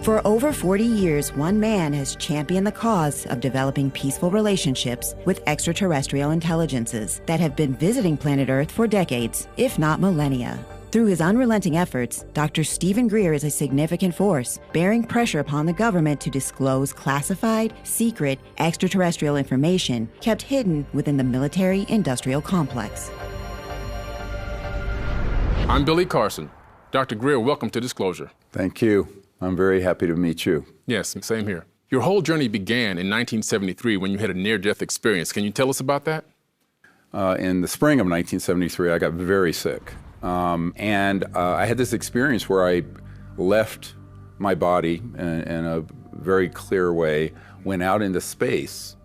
For over 40 years, one man has championed the cause of developing peaceful relationships with extraterrestrial intelligences that have been visiting planet Earth for decades, if not millennia. Through his unrelenting efforts, Dr. Steven Greer is a significant force, bearing pressure upon the government to disclose classified, secret, extraterrestrial information kept hidden within the military-industrial complex. I'm Billy Carson. Dr. Greer, welcome to Disclosure. Thank you. I'm very happy to meet you. Yes, same here. Your whole journey began in 1973 when you had a near-death experience. Can you tell us about that? In the spring of 1973, I got very sick. I had this experience where I left my body in a very clear way, went out into space,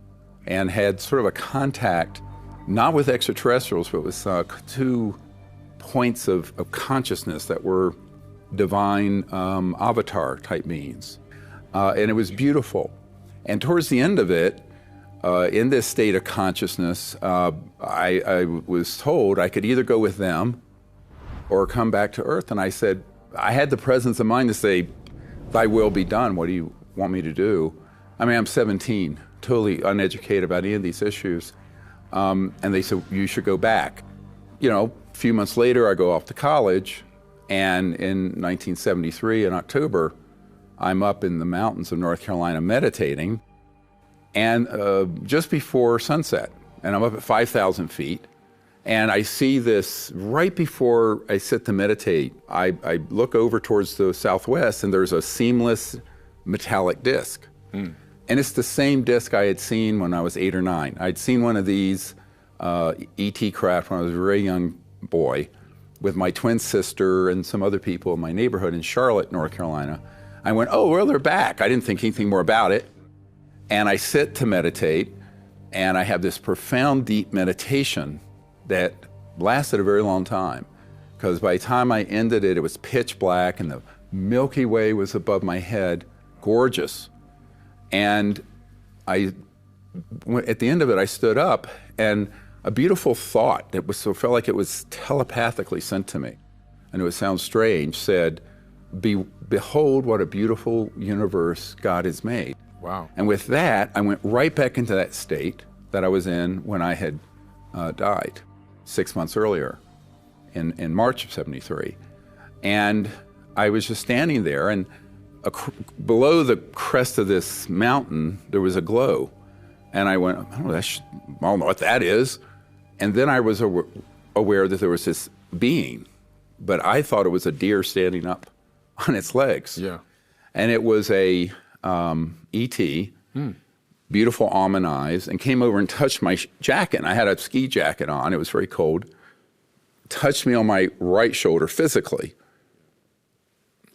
and had sort of a contact, not with extraterrestrials, but with two points of consciousness that were divine avatar type beings. And it was beautiful. And towards the end of it, in this state of consciousness, I was told I could either go with them or come back to Earth. And I said, I had the presence of mind to say, thy will be done. What do you want me to do? I mean, I'm 17, totally uneducated about any of these issues. And they said, you should go back. You know, a few months later, I go off to college. And in 1973, in October, I'm up in the mountains of North Carolina meditating, and just before sunset, and I'm up at 5,000 feet, and I see this right before I sit to meditate. I look over towards the southwest, and there's a seamless metallic disc. And it's the same disc I had seen when I was 8 or 9. I'd seen one of these ET craft when I was a very young boy, with my twin sister and some other people in my neighborhood in Charlotte, North Carolina. I went, oh, well, they're back. I didn't think anything more about it. And I sit to meditate, and I have this profound, deep meditation that lasted a very long time. Because by the time I ended it, it was pitch black, and the Milky Way was above my head, gorgeous. And at the end of it, I stood up, and a beautiful thought that felt like it was telepathically sent to me, and it would sound strange, said, behold what a beautiful universe God has made. Wow. And with that, I went right back into that state that I was in when I had died 6 months earlier in March of 73. And I was just standing there, and below the crest of this mountain, there was a glow. And I went, I don't know what that is. And then I was aware that there was this being, but I thought it was a deer standing up on its legs. Yeah. And it was a E.T., beautiful almond eyes, and came over and touched my jacket. And I had a ski jacket on. It was very cold. Touched me on my right shoulder physically.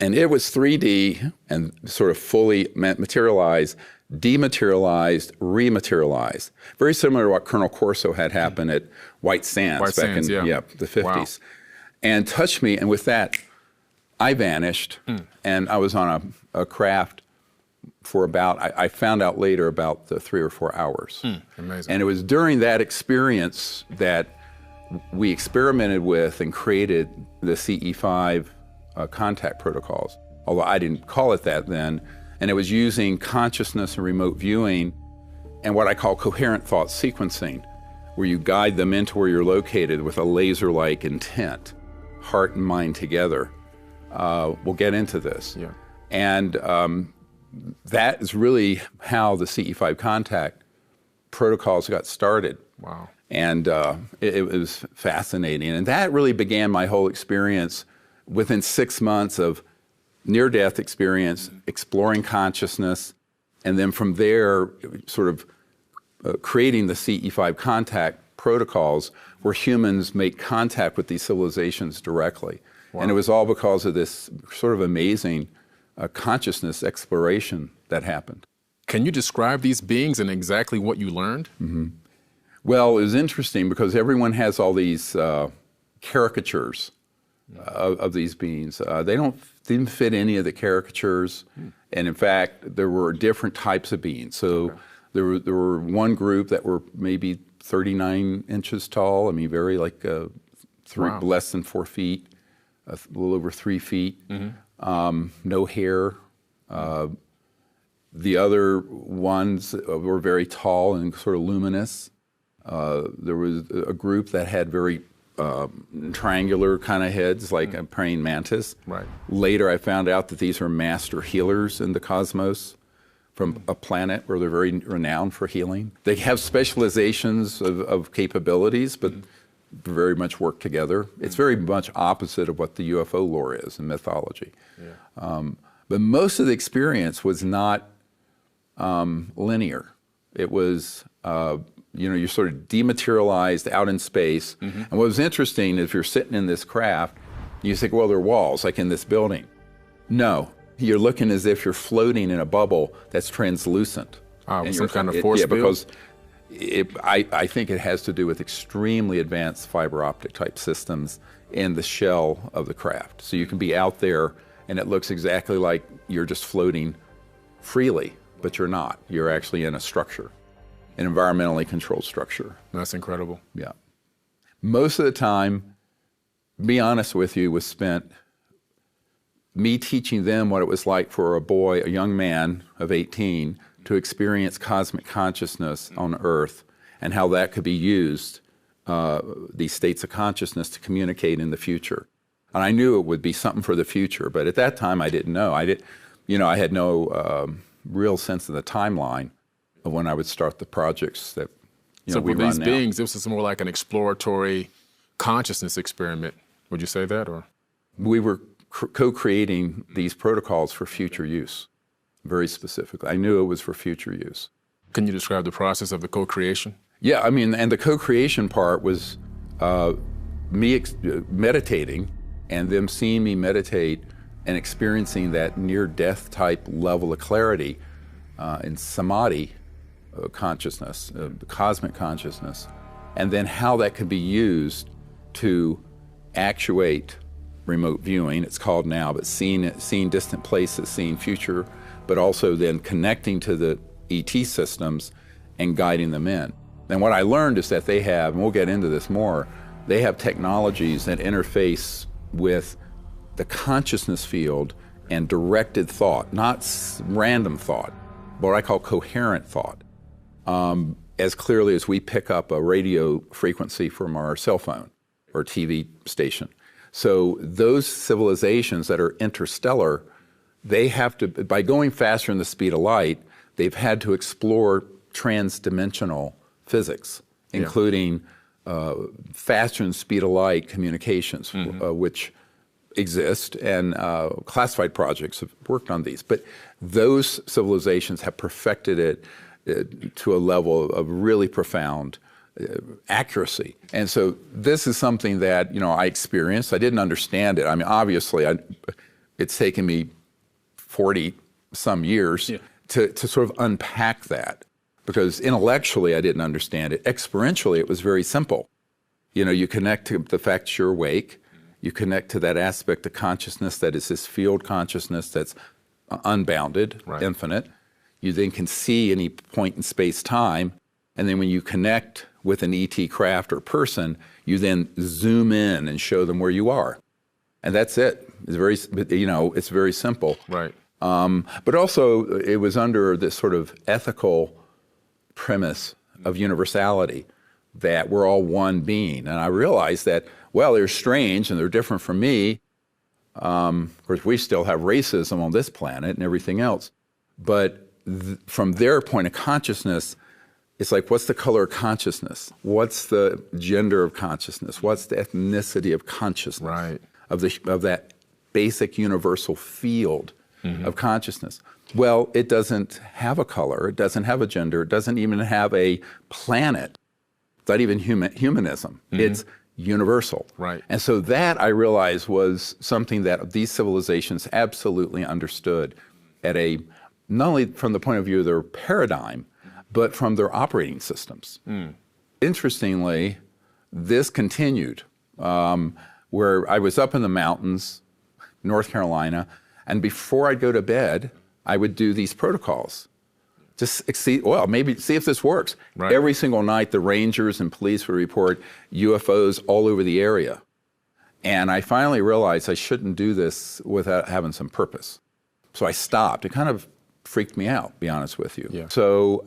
And it was 3D and sort of fully materialized, dematerialized, rematerialized. Very similar to what Colonel Corso had happen at White Sands back in the 50s. Wow. And touched me, and with that, I vanished, and I was on a craft for about, I found out later, about 3 or 4 hours. Amazing. And it was during that experience that we experimented with and created the CE5 contact protocols, although I didn't call it that then. And it was using consciousness and remote viewing and what I call coherent thought sequencing, where you guide them into where you're located with a laser-like intent, heart and mind together. We'll get into this. Yeah. And that is really how the CE5 contact protocols got started. Wow. And it was fascinating. And that really began my whole experience within 6 months of near-death experience, exploring consciousness, and then from there, sort of creating the CE5 contact protocols where humans make contact with these civilizations directly. Wow. And it was all because of this sort of amazing consciousness exploration that happened. Can you describe these beings and exactly what you learned? Mm-hmm. Well, it was interesting because everyone has all these caricatures of these beings. They didn't fit any of the caricatures. And in fact, there were different types of beings. So there were one group that were maybe 39 inches tall. I mean, very like less than 4 feet, a little over 3 feet. No hair, The other ones were very tall and sort of luminous. There was a group that had very triangular kind of heads, like a praying mantis. Right. Later, I found out that these are master healers in the cosmos from a planet where they're very renowned for healing. They have specializations of capabilities, but very much work together. It's very much opposite of what the UFO lore is in mythology. Yeah. But most of the experience was not linear. It was, you're sort of dematerialized out in space. And what was interesting, if you're sitting in this craft, you think, well, there are walls, like in this building. No, you're looking as if you're floating in a bubble that's translucent. With some kind of force field? Because I think it has to do with extremely advanced fiber optic type systems in the shell of the craft. So you can be out there and it looks exactly like you're just floating freely, but you're not. You're actually in a structure, an environmentally controlled structure. That's incredible. Yeah. Most of the time, to be honest with you, was spent me teaching them what it was like for a young man of 18, to experience cosmic consciousness on Earth and how that could be used, these states of consciousness, to communicate in the future. And I knew it would be something for the future, but at that time I didn't know. I had no real sense of the timeline of when I would start the projects that so we for run these now. beings, this was more like an exploratory consciousness experiment. Would you say that, or? We were co-creating these protocols for future use, very specifically. I knew it was for future use. Can you describe the process of the co-creation? Yeah, I mean, and the co-creation part was me meditating and them seeing me meditate and experiencing that near-death type level of clarity in samadhi consciousness, cosmic consciousness, and then how that could be used to actuate remote viewing, it's called now, but seeing distant places, seeing future, but also then connecting to the ET systems and guiding them in. And what I learned is that they have, and we'll get into this more, they have technologies that interface with the consciousness field and directed thought, not random thought, but what I call coherent thought, as clearly as we pick up a radio frequency from our cell phone or TV station. So those civilizations that are interstellar, they have to, by going faster than the speed of light, they've had to explore transdimensional physics, including faster than speed of light communications, which exist, and classified projects have worked on these. But those civilizations have perfected it to a level of really profound accuracy. And so this is something that, I experienced. I didn't understand it. I mean, obviously, it's taken me 40-some years to sort of unpack that, because intellectually I didn't understand it. Experientially, it was very simple. You connect to the fact that you're awake. You connect to that aspect of consciousness that is this field consciousness that's unbounded, infinite. You then can see any point in space-time, and then when you connect with an ET craft or person, you then zoom in and show them where you are. And that's it. It's very simple. Right. But also, it was under this sort of ethical premise of universality, that we're all one being. And I realized that, well, they're strange and they're different from me. Of course, we still have racism on this planet and everything else. But from their point of consciousness, it's like, what's the color of consciousness? What's the gender of consciousness? What's the ethnicity of consciousness? Right. Of that basic universal field of consciousness. Well, it doesn't have a color. It doesn't have a gender. It doesn't even have a planet. It's not even humanism. It's universal. Right. And so that, I realized, was something that these civilizations absolutely understood at not only from the point of view of their paradigm, but from their operating systems. Interestingly, this continued, where I was up in the mountains, North Carolina, and before I'd go to bed, I would do these protocols. Just see if this works. Right. Every single night, the rangers and police would report UFOs all over the area. And I finally realized I shouldn't do this without having some purpose. So I stopped. It kind of freaked me out, to be honest with you. Yeah. So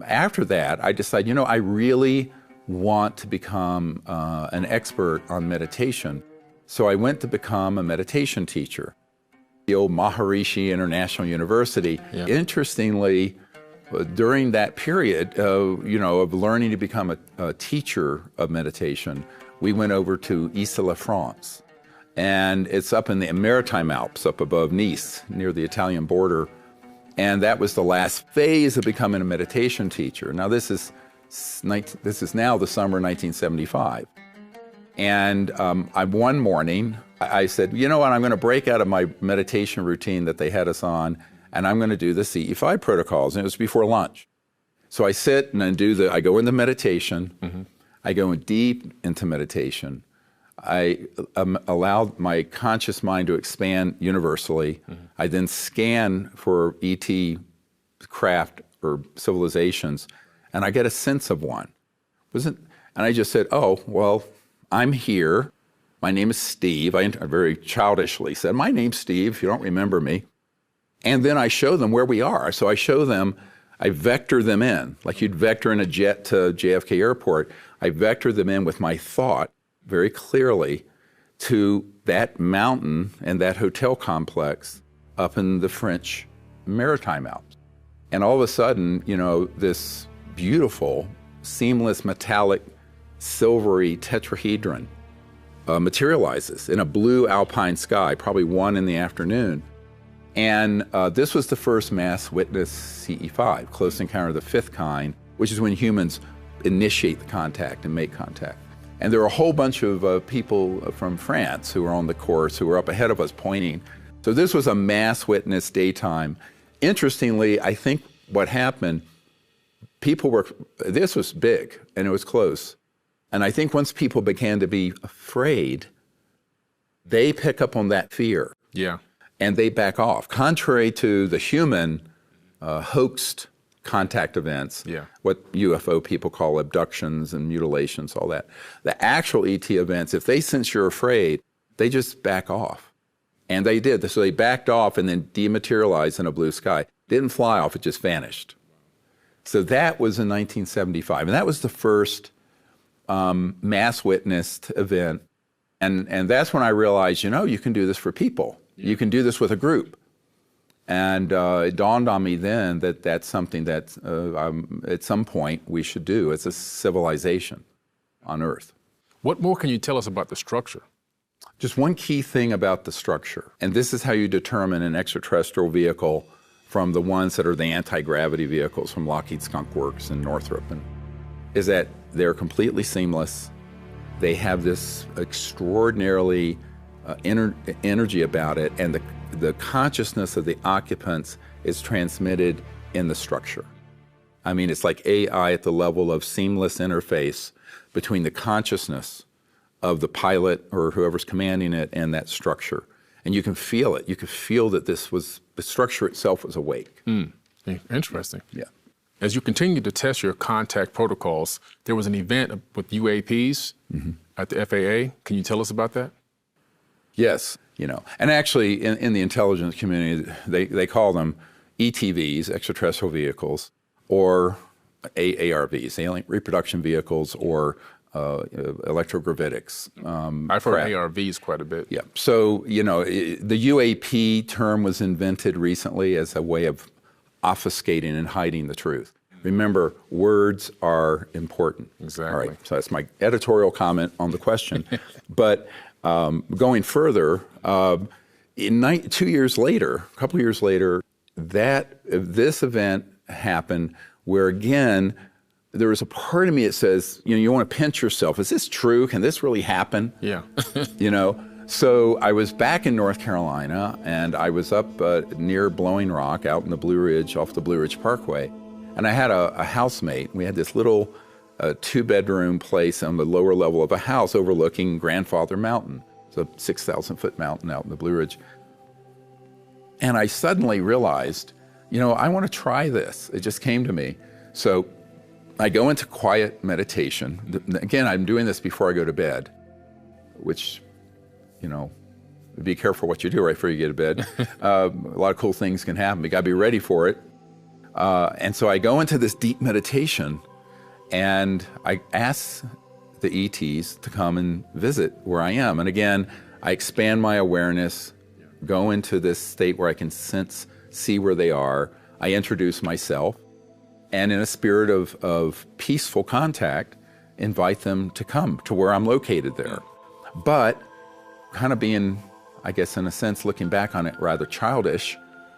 after that, I decided, I really want to become an expert on meditation. So I went to become a meditation teacher. The old Maharishi International University. Yeah. Interestingly, during that period, of learning to become a teacher of meditation, we went over to Issy-les-France. And it's up in the Maritime Alps, up above Nice, near the Italian border. And that was the last phase of becoming a meditation teacher. Now, this is now the summer of 1975. And one morning, I said, you know what, I'm going to break out of my meditation routine that they had us on, and I'm going to do the CE5 protocols. And it was before lunch. So I sit and I go into meditation. Mm-hmm. I go deep into meditation. I allow my conscious mind to expand universally. Mm-hmm. I then scan for ET craft or civilizations, and I get a sense of one. And I just said, oh, well, I'm here. My name is Steve. I very childishly said, my name's Steve, if you don't remember me. And then I show them where we are. So I vector them in, like you'd vector in a jet to JFK Airport. I vector them in with my thought very clearly to that mountain and that hotel complex up in the French Maritime Alps. And all of a sudden, this beautiful, seamless, metallic, silvery tetrahedron materializes in a blue alpine sky, probably 1 in the afternoon. And this was the first mass witness CE5, close encounter of the fifth kind, which is when humans initiate the contact and make contact. And there were a whole bunch of people from France who were on the course who were up ahead of us pointing. So this was a mass witness daytime. Interestingly, I think what happened, this was big and it was close. And I think once people began to be afraid, they pick up on that fear. Yeah. And they back off. Contrary to the human hoaxed contact events, what UFO people call abductions and mutilations, all that. The actual ET events, if they sense you're afraid, they just back off. And they did. So they backed off and then dematerialized in a blue sky. Didn't fly off, it just vanished. So that was in 1975. And that was the first mass witnessed event. And that's when I realized, you can do this for people. You can do this with a group. And it dawned on me then that that's something that at some point we should do as a civilization on Earth. What more can you tell us about the structure? Just one key thing about the structure, and this is how you determine an extraterrestrial vehicle from the ones that are the anti-gravity vehicles from Lockheed Skunk Works and Northrop, is that they're completely seamless. They have this extraordinarily energy about it, and the consciousness of the occupants is transmitted in the structure. I mean, it's like AI at the level of seamless interface between the consciousness of the pilot or whoever's commanding it and that structure. And you can feel it. You can feel that the structure itself was awake. Interesting. Yeah. As you continue to test your contact protocols, there was an event with UAPs at the FAA. Can you tell us about that? Yes, and actually in the intelligence community, they call them ETVs, extraterrestrial vehicles, or ARVs, alien reproduction vehicles, or electrogravitics. I've heard ARVs quite a bit. Yeah. So, the UAP term was invented recently as a way of obfuscating and hiding the truth. Remember, words are important. Exactly. All right. So that's my editorial comment on the question. But going further, 2 years later, a couple of years later, this event happened where, again, there was a part of me that says, you want to pinch yourself. Is this true? Can this really happen? Yeah. So I was back in North Carolina, and I was up near Blowing Rock, out in the Blue Ridge, off the Blue Ridge Parkway. And I had a housemate. We had this little 2-bedroom place on the lower level of a house overlooking Grandfather Mountain. It's a 6,000-foot mountain out in the Blue Ridge. And I suddenly realized, I want to try this. It just came to me. So I go into quiet meditation. Again, I'm doing this before I go to bed, which, be careful what you do right before you get to bed. A lot of cool things can happen. You got to be ready for it. And so I go into this deep meditation, and I ask the ETs to come and visit where I am. And again, I expand my awareness, go into this state where I can see where they are. I introduce myself, and in a spirit of peaceful contact, invite them to come to where I'm located there. But kind of being, I guess in a sense, looking back on it, rather childish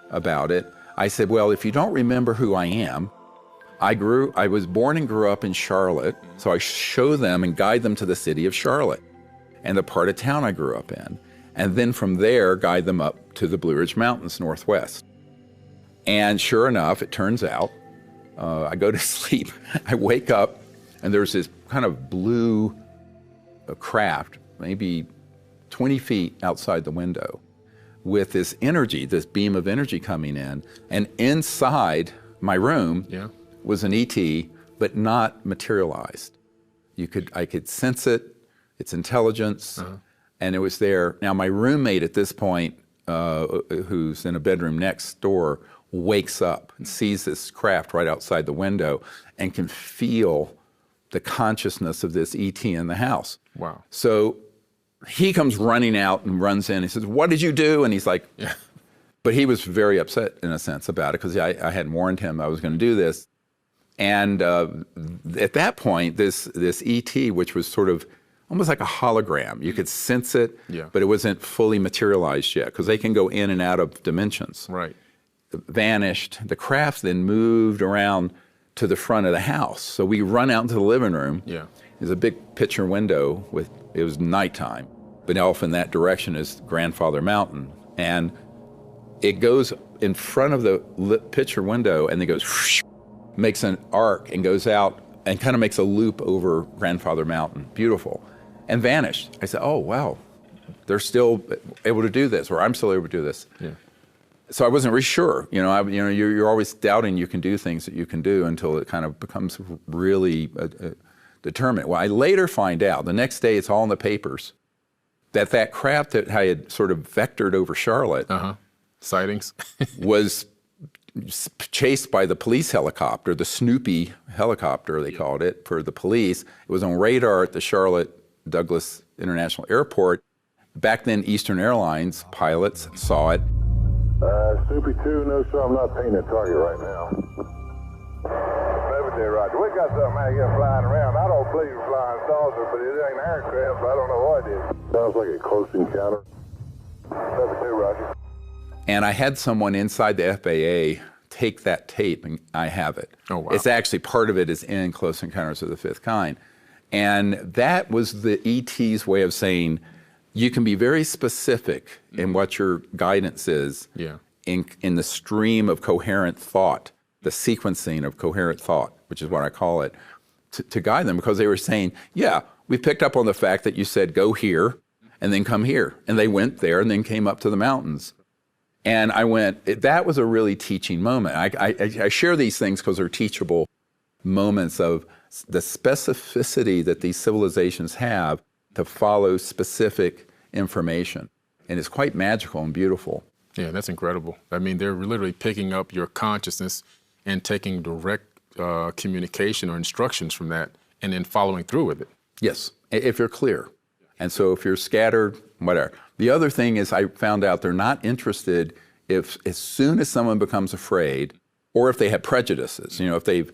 about it, I said, well, if you don't remember who I am, I was born and grew up in Charlotte, so I show them and guide them to the city of Charlotte and the part of town I grew up in. And then from there, guide them up to the Blue Ridge Mountains, northwest. And sure enough, it turns out, I go to sleep, I wake up, and there's this kind of blue craft, maybe 20 feet outside the window, with this energy, this beam of energy coming in. And inside my room was an ET, but not materialized. I could sense it, its intelligence, and it was there. Now, my roommate at this point, who's in a bedroom next door, wakes up and sees this craft right outside the window and can feel the consciousness of this ET in the house. Wow. So he comes running out and runs in. He says, "What did you do?" And he's like, but he was very upset in a sense about it because I hadn't warned him I was going to do this. And at that point, this ET, which was sort of almost like a hologram, you could sense it, but it wasn't fully materialized yet because they can go in and out of dimensions. Right. Vanished. The craft then moved around to the front of the house. So we run out into the living room. Yeah. There's a big picture window it was nighttime, but off in that direction is Grandfather Mountain. And it goes in front of the picture window and it goes, whoosh, makes an arc and goes out and kind of makes a loop over Grandfather Mountain. Beautiful. And vanished. I said, oh, wow, they're still able to do this, or I'm still able to do this. Yeah. So I wasn't really sure. You're always doubting you can do things that you can do until it kind of becomes really determined. Well, I later find out, the next day it's all in the papers, that craft that I had sort of vectored over Charlotte sightings was chased by the police helicopter, the Snoopy helicopter, they called it, for the police. It was on radar at the Charlotte Douglas International Airport. Back then, Eastern Airlines pilots saw it. Snoopy 2, no sir, I'm not painting a target right now. Everything, Roger. We got something out here flying around. I don't believe it's flying saucer, but it ain't an aircraft, but I don't know what it is. Sounds like a close encounter. Everything, Roger. And I had someone inside the FAA take that tape, and I have it. Oh, wow. It's actually, part of it is in Close Encounters of the Fifth Kind. And that was the ET's way of saying, you can be very specific in what your guidance is in the stream of coherent thought, the sequencing of coherent thought, which is what I call it, to guide them, because they were saying, yeah, we picked up on the fact that you said go here and then come here. And they went there and then came up to the mountains. And I went, that was a really teaching moment. I share these things because they're teachable moments of the specificity that these civilizations have to follow specific information. And it's quite magical and beautiful. Yeah, that's incredible. I mean, they're literally picking up your consciousness and taking direct communication or instructions from that and then following through with it. Yes, if you're clear. And so if you're scattered, whatever. The other thing is I found out they're not interested if as soon as someone becomes afraid or if they have prejudices, if they've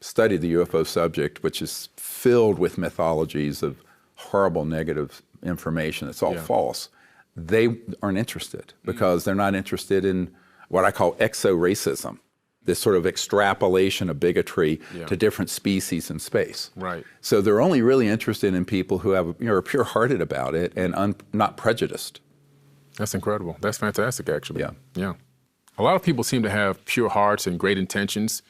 studied the UFO subject, which is filled with mythologies of horrible negative information that's all false, they aren't interested because they're not interested in what I call exo-racism, this sort of extrapolation of bigotry to different species in space. Right. So they're only really interested in people who have, are pure-hearted about it and not prejudiced. That's incredible. That's fantastic, actually. Yeah. A lot of people seem to have pure hearts and great intentions,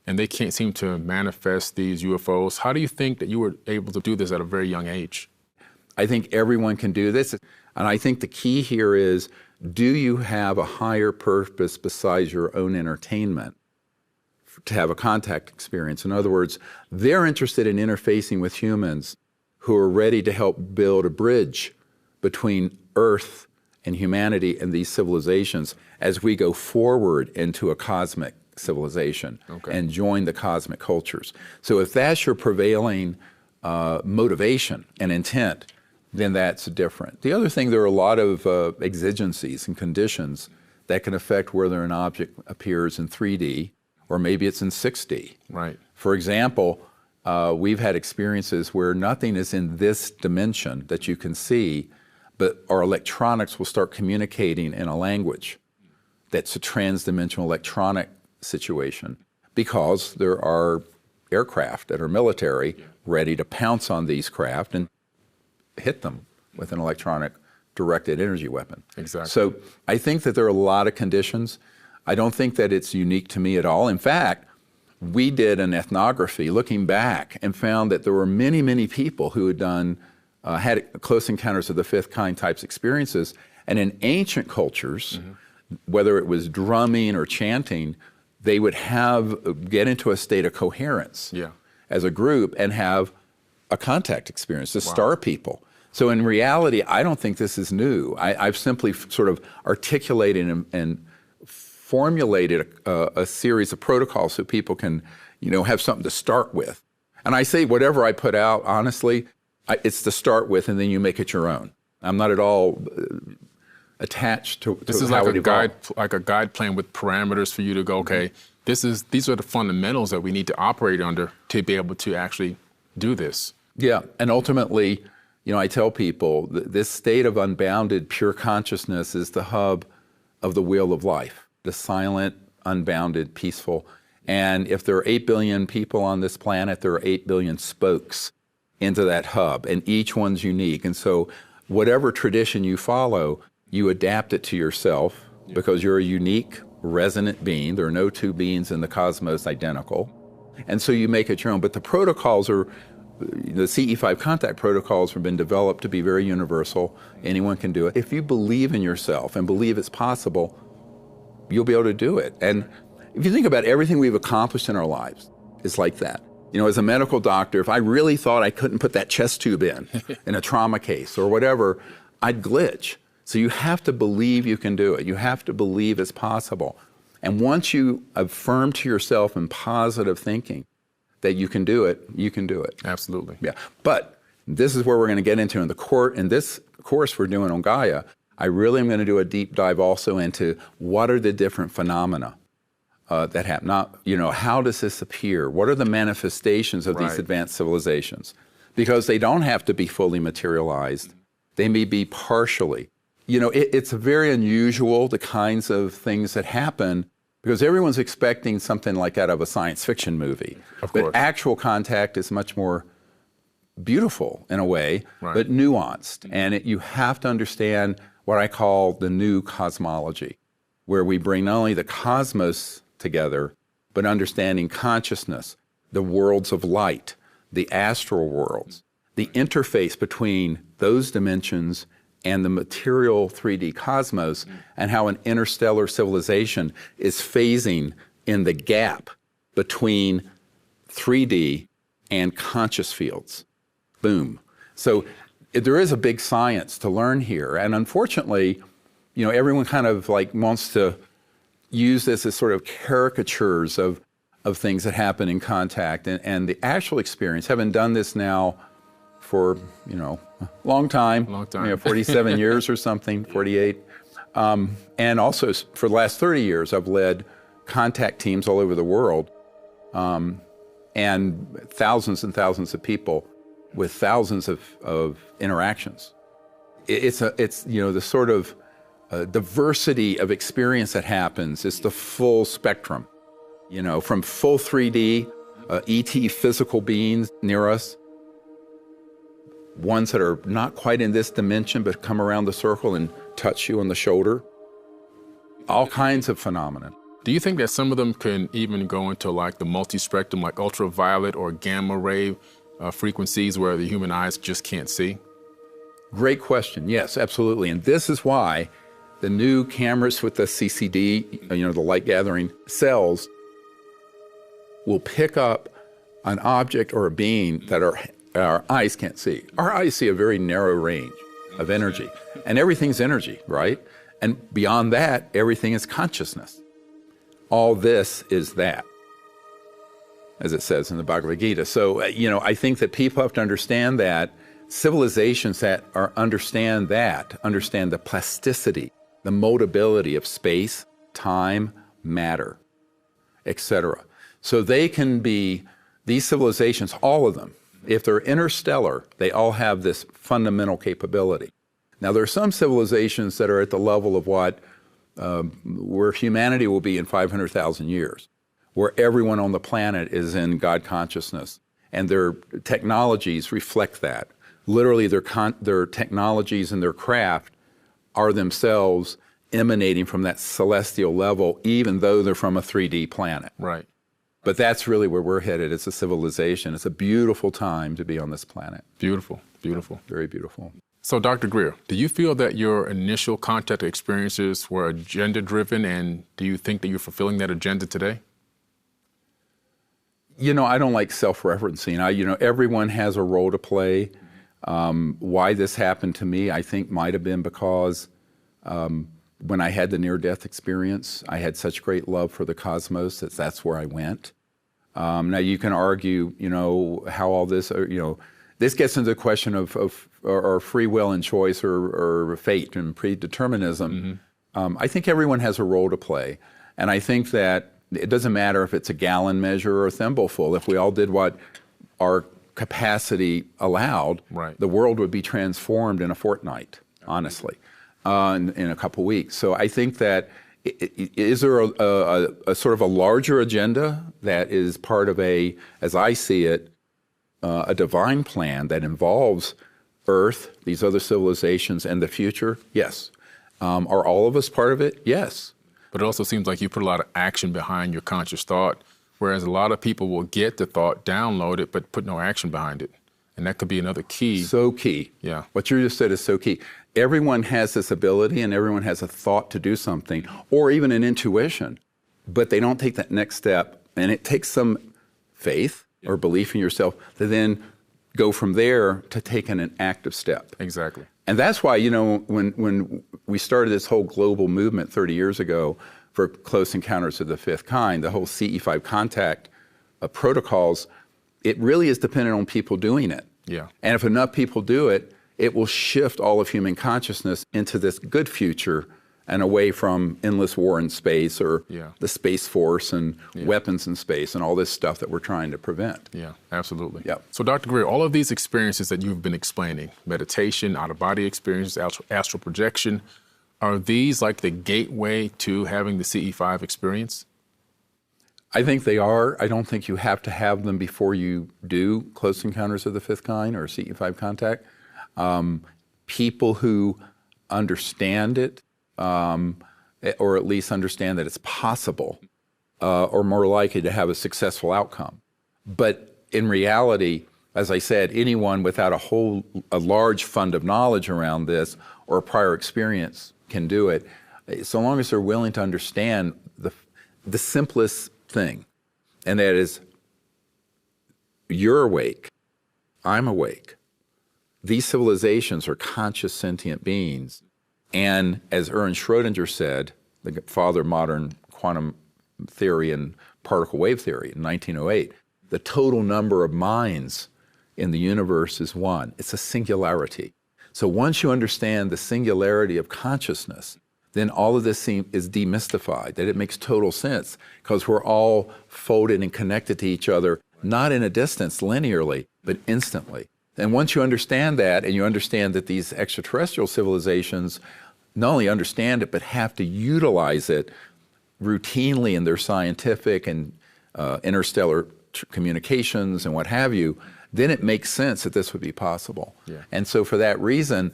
and they can't seem to manifest these UFOs. How do you think that you were able to do this at a very young age? I think everyone can do this. And I think the key here is, do you have a higher purpose besides your own entertainment to have a contact experience? In other words, they're interested in interfacing with humans who are ready to help build a bridge between Earth and humanity and these civilizations as we go forward into a cosmic civilization and join the cosmic cultures. So if that's your prevailing motivation and intent, then that's different. The other thing, there are a lot of exigencies and conditions that can affect whether an object appears in 3D or maybe it's in 6D. Right. For example, we've had experiences where nothing is in this dimension that you can see, but our electronics will start communicating in a language that's a trans-dimensional electronic situation, because there are aircraft that are military ready to pounce on these craft and hit them with an electronic directed energy weapon. Exactly. So I think that there are a lot of conditions. I don't think that it's unique to me at all. In fact, we did an ethnography looking back and found that there were many, many people who had done, had close encounters of the fifth kind types experiences. And in ancient cultures, whether it was drumming or chanting, they would get into a state of coherence as a group and have a contact experience, the star people. So in reality, I don't think this is new. I've simply sort of articulated and formulated a series of protocols so people can, have something to start with. And I say whatever I put out, honestly, it's to start with, and then you make it your own. I'm not at all attached to this is how like it a guide plan with parameters for you to go, okay, these are the fundamentals that we need to operate under to be able to actually do this. Yeah, and ultimately, I tell people that this state of unbounded pure consciousness is the hub of the wheel of life, the silent, unbounded, peaceful. And if there are 8 billion people on this planet, there are 8 billion spokes into that hub, and each one's unique. And so whatever tradition you follow, you adapt it to yourself because you're a unique, resonant being. There are no two beings in the cosmos identical. And so you make it your own. But the protocols are, the CE5 contact protocols have been developed to be very universal. Anyone can do it. If you believe in yourself and believe it's possible, you'll be able to do it. And if you think about everything we've accomplished in our lives, it's like that. As a medical doctor, if I really thought I couldn't put that chest tube in a trauma case or whatever, I'd glitch. So you have to believe you can do it. You have to believe it's possible. And once you affirm to yourself in positive thinking that you can do it, you can do it. Absolutely. Yeah. But this is where we're going to get into in this course we're doing on Gaia. I really am going to do a deep dive also into what are the different phenomena that happen. Not, how does this appear? What are the manifestations of these advanced civilizations? Because they don't have to be fully materialized. They may be partially. It's very unusual, the kinds of things that happen, because everyone's expecting something like out of a science fiction movie. Of course. But actual contact is much more beautiful in a way, but nuanced. And you have to understand what I call the new cosmology, where we bring not only the cosmos together, but understanding consciousness, the worlds of light, the astral worlds, the interface between those dimensions and the material 3D cosmos, and how an interstellar civilization is phasing in the gap between 3D and conscious fields. Boom. So there is a big science to learn here. And unfortunately, everyone kind of wants to use this as sort of caricatures of things that happen in contact. And the actual experience, having done this now for, long time, 47 years or something, 48. And also for the last 30 years, I've led contact teams all over the world, and thousands and thousands of people with thousands of interactions. It's the sort of diversity of experience that happens. It's the full spectrum, from full 3D, ET physical beings near us, ones that are not quite in this dimension but come around the circle and touch you on the shoulder. All kinds of phenomena. Do you think that some of them can even go into the multi-spectrum, like ultraviolet or gamma ray frequencies where the human eyes just can't see? Great question. Yes, absolutely. And this is why the new cameras with the CCD, the light gathering cells, will pick up an object or a being that our eyes can't see. Our eyes see a very narrow range of energy. And everything's energy, right? And beyond that, everything is consciousness. All this is that, as it says in the Bhagavad Gita. So, I think that people have to understand that civilizations that understand the plasticity, the modability of space, time, matter, etc. So they can be, these civilizations, all of them, if they're interstellar, they all have this fundamental capability. Now, there are some civilizations that are at the level of where humanity will be in 500,000 years, where everyone on the planet is in God consciousness, and their technologies reflect that. Literally, their technologies and their craft are themselves emanating from that celestial level, even though they're from a 3D planet. Right. But that's really where we're headed. It's a civilization. It's a beautiful time to be on this planet. Beautiful, beautiful. Very beautiful. So, Dr. Greer, do you feel that your initial contact experiences were agenda-driven, and do you think that you're fulfilling that agenda today? I don't like self-referencing. Everyone has a role to play. Why this happened to me, I think, might have been because when I had the near-death experience, I had such great love for the cosmos that's where I went. Now, you can argue, how all this, this gets into the question of free will and choice or fate and predeterminism. Mm-hmm. I think everyone has a role to play. And I think that it doesn't matter if it's a gallon measure or a thimbleful. If we all did what our capacity allowed, right, the world would be transformed in a fortnight, honestly, in a couple weeks. So I think that, is there a sort of a larger agenda that is part of as I see it, a divine plan that involves Earth, these other civilizations, and the future? Yes. Are all of us part of it? Yes. But it also seems like you put a lot of action behind your conscious thought, whereas a lot of people will get the thought, download it, but put no action behind it. And that could be another key. So key. Yeah. What you just said is so key. Everyone has this ability and everyone has a thought to do something, or even an intuition, but they don't take that next step. And it takes some faith or belief in yourself to then go from there to taking an active step. Exactly. And that's why, when we started this whole global movement 30 years ago for Close Encounters of the Fifth Kind, the whole CE5 contact protocols, it really is dependent on people doing it. Yeah. And if enough people do it, it will shift all of human consciousness into this good future and away from endless war in space or the Space Force and weapons in space and all this stuff that we're trying to prevent. Yeah, absolutely. Yep. So, Dr. Greer, all of these experiences that you've been explaining, meditation, out-of-body experiences, astral projection, are these like the gateway to having the CE5 experience? I think they are. I don't think you have to have them before you do Close Encounters of the Fifth Kind or CE5 contact. People who understand it, or at least understand that it's possible, are more likely to have a successful outcome. But in reality, as I said, anyone without a large fund of knowledge around this or a prior experience can do it, so long as they're willing to understand the simplest thing, and that is, you're awake, I'm awake. These civilizations are conscious sentient beings. And as Erwin Schrödinger said, the father of modern quantum theory and particle wave theory in 1908, the total number of minds in the universe is one. It's a singularity. So once you understand the singularity of consciousness, then all of this is demystified, that it makes total sense, because we're all folded and connected to each other, not in a distance linearly, but instantly. And once you understand that, and you understand that these extraterrestrial civilizations not only understand it, but have to utilize it routinely in their scientific and interstellar communications and what have you, then it makes sense that this would be possible. Yeah. And so for that reason,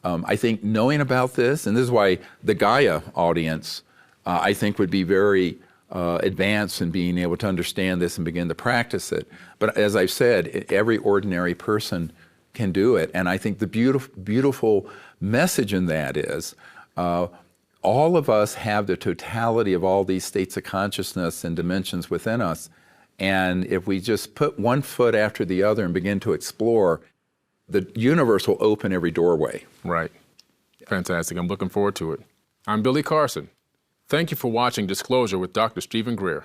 I think knowing about this, and this is why the Gaia audience, I think, would be very advanced in being able to understand this and begin to practice it. But as I've said, every ordinary person can do it. And I think the beautiful message in that is all of us have the totality of all these states of consciousness and dimensions within us. And if we just put one foot after the other and begin to explore, the universe will open every doorway. Right. Fantastic. I'm looking forward to it. I'm Billy Carson. Thank you for watching Disclosure with Dr. Steven Greer.